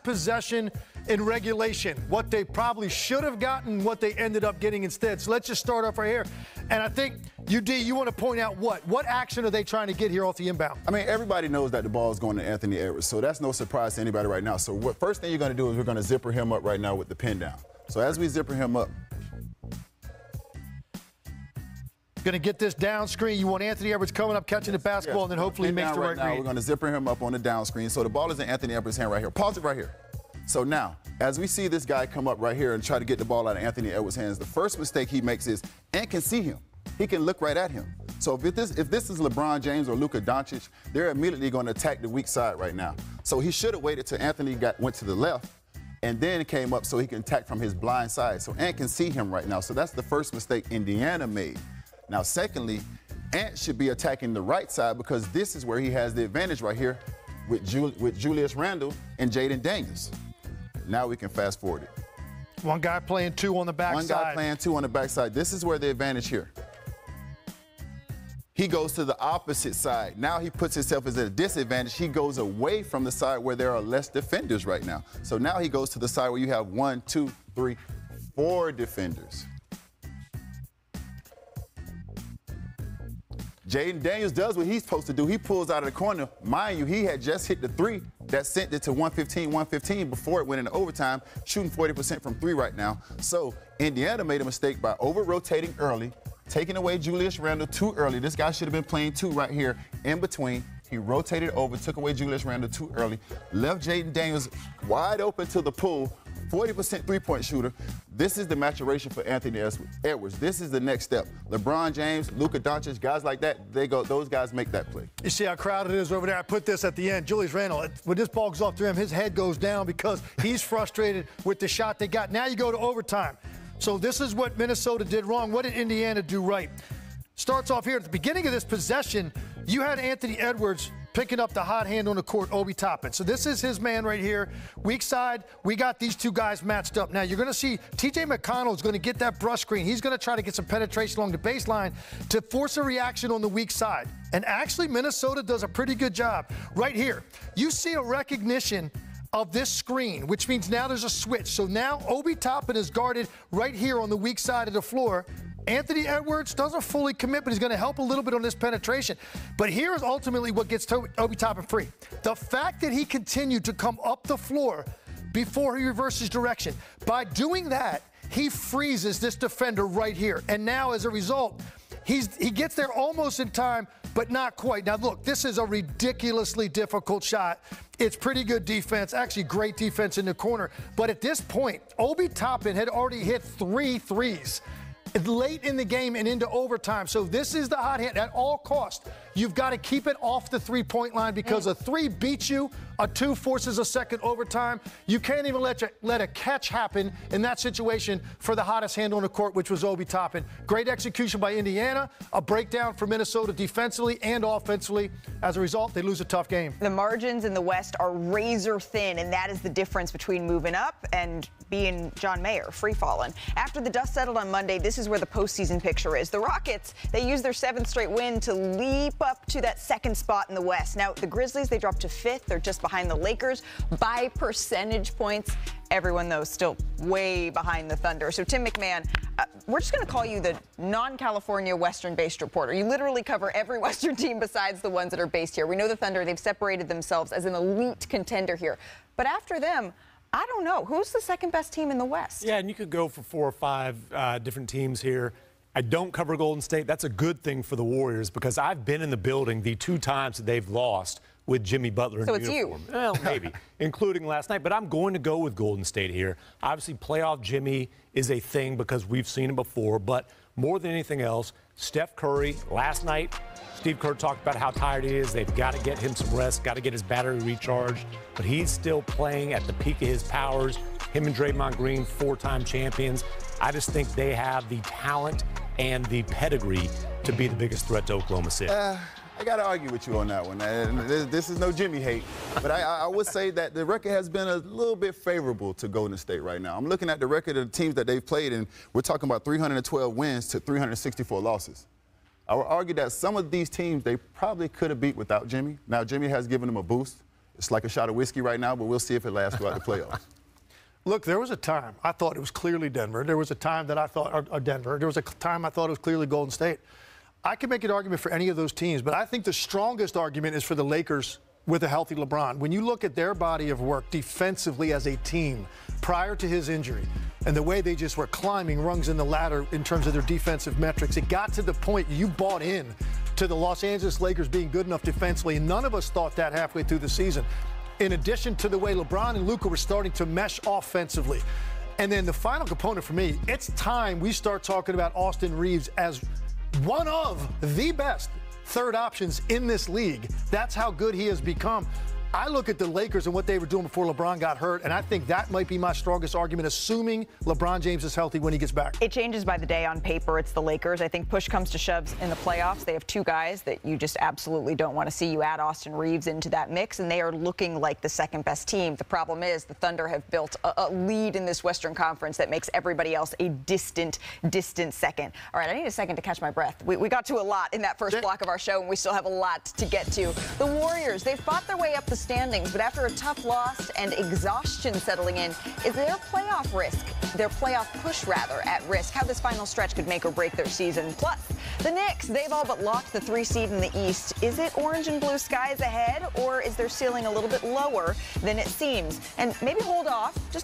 possession in regulation, what they probably should have gotten, what they ended up getting instead. So let's just start off right here. And I think, you want to point out what action are they trying to get here off the inbound? I mean, everybody knows that the ball is going to Anthony Edwards, so that's no surprise to anybody right now. So first thing you're going to do is we're going to zipper him up right now with the pin down. So as we zipper him up, going to get this down screen. You want Anthony Edwards coming up, catching the basketball, and then hopefully he makes the right read. We're going to zipper him up on the down screen. So the ball is in Anthony Edwards' hand right here. Pause it right here. So now, as we see this guy come up right here and try to get the ball out of Anthony Edwards' hands, the first mistake he makes is Ant can see him. He can look right at him. So if this is LeBron James or Luka Doncic, they're immediately going to attack the weak side right now. So he should have waited till Anthony went to the left and then came up so he can attack from his blind side. So Ant can see him right now. So that's the first mistake Indiana made. Now, secondly, Ant should be attacking the right side because this is where he has the advantage right here with Julius Randle and Jaden Daniels. Now we can fast forward it. One guy playing two on the backside. One guy playing two on the backside. This is where the advantage here. He goes to the opposite side. Now he puts himself as a disadvantage. He goes away from the side where there are less defenders right now. So now he goes to the side where you have 1, 2, 3, 4 defenders. Jaden Daniels does what he's supposed to do. He pulls out of the corner. Mind you, he had just hit the 3 that sent it to 115 before it went into overtime, shooting 40% from 3 right now. So Indiana made a mistake by over-rotating early, taking away Julius Randle too early. This guy should have been playing 2 right here in between. He rotated over, took away Julius Randle too early, left Jaden Daniels wide open to the pool, 40% three-point shooter. This is the maturation for Anthony Edwards. This is the next step. LeBron James, Luka Doncic, guys like that, those guys make that play. You see how crowded it is over there? I put this at the end. Julius Randle, when this ball goes off to him, his head goes down because he's frustrated with the shot they got. Now you go to overtime. So this is what Minnesota did wrong. What did Indiana do right? Starts off here. At the beginning of this possession, you had Anthony Edwards picking up the hot hand on the court, Obi Toppin. So this is his man right here. Weak side, we got these two guys matched up. Now you're going to see T.J. McConnell is going to get that brush screen. He's going to try to get some penetration along the baseline to force a reaction on the weak side. And actually, Minnesota does a pretty good job. Right here, you see a recognition of this screen, which means now there's a switch. So now Obi Toppin is guarded right here on the weak side of the floor. Anthony Edwards doesn't fully commit, but he's going to help a little bit on this penetration. But here is ultimately what gets Obi Toppin free. The fact that he continued to come up the floor before he reverses direction. By doing that, he freezes this defender right here. And now, as a result, he gets there almost in time, but not quite. Now, look, this is a ridiculously difficult shot. It's pretty good defense, actually great defense in the corner. But at this point, Obi Toppin had already hit 3 threes late in the game and into overtime. So this is the hot hand at all costs. You've got to keep it off the three-point line because a 3 beats you, a 2 forces a second overtime. You can't even let a catch happen in that situation for the hottest hand on the court, which was Obi Toppin. Great execution by Indiana, a breakdown for Minnesota defensively and offensively. As a result, they lose a tough game. The margins in the West are razor thin, and that is the difference between moving up and being John Mayer, free-falling. After the dust settled on Monday, this is where the postseason picture is. The Rockets, they used their 7th straight win to leap up to that 2nd spot in the West. Now, the Grizzlies, they dropped to 5th. They're just behind the Lakers by percentage points. Everyone, though, still way behind the Thunder. So, Tim McMahon, we're just going to call you the non-California Western-based reporter. You literally cover every Western team besides the ones that are based here. We know the Thunder, they've separated themselves as an elite contender here. But after them, I don't know. Who's the 2nd best team in the West? Yeah, and you could go for 4 or 5 different teams here. I don't cover Golden State. That's a good thing for the Warriors because I've been in the building the 2 times that they've lost with Jimmy Butler in uniform. You. Well, maybe, including last night. But I'm going to go with Golden State here. Obviously, playoff Jimmy is a thing because we've seen it before. But more than anything else, Steph Curry, last night, Steve Kerr talked about how tired he is. They've got to get him some rest, got to get his battery recharged. But he's still playing at the peak of his powers. Him and Draymond Green, 4-time champions. I just think they have the talent and the pedigree to be the biggest threat to Oklahoma City. I got to argue with you on that one. This is no Jimmy hate, but I would say that the record has been a little bit favorable to Golden State right now. I'm looking at the record of the teams that they've played, and we're talking about 312 wins to 364 losses. I would argue that some of these teams they probably could have beat without Jimmy. Now, Jimmy has given them a boost, It's like a shot of whiskey right now, but we'll see if it lasts throughout the playoffs. Look, there was a time I thought it was clearly Denver. There was a time that I thought Denver. There was a time I thought it was clearly Golden State. I can make an argument for any of those teams, but I think the strongest argument is for the Lakers with a healthy LeBron. When you look at their body of work defensively as a team prior to his injury and the way they just were climbing rungs in the ladder in terms of their defensive metrics, it got to the point you bought in to the Los Angeles Lakers being good enough defensively, and none of us thought that halfway through the season. In addition to the way LeBron and Luka were starting to mesh offensively. And then the final component for me, it's time we start talking about Austin Reeves as one of the best third options in this league. That's how good he has become. I look at the Lakers and what they were doing before LeBron got hurt, and I think that might be my strongest argument, assuming LeBron James is healthy when he gets back. It changes by the day. On paper, it's the Lakers. I think push comes to shoves in the playoffs. They have two guys that you just absolutely don't want to see. You add Austin Reeves into that mix, and they are looking like the second-best team. The problem is the Thunder have built a lead in this Western Conference that makes everybody else a distant second. All right, I need a second to catch my breath. We got to a lot in that first block of our show, and we still have a lot to get to. The Warriors, they've fought their way up the standings, but after a tough loss and exhaustion settling in, is their playoff push at risk? How this final stretch could make or break their season. Plus, the Knicks, they've all but locked the 3 seed in the East. Is it orange and blue skies ahead, or is their ceiling a little bit lower than it seems? And maybe hold off just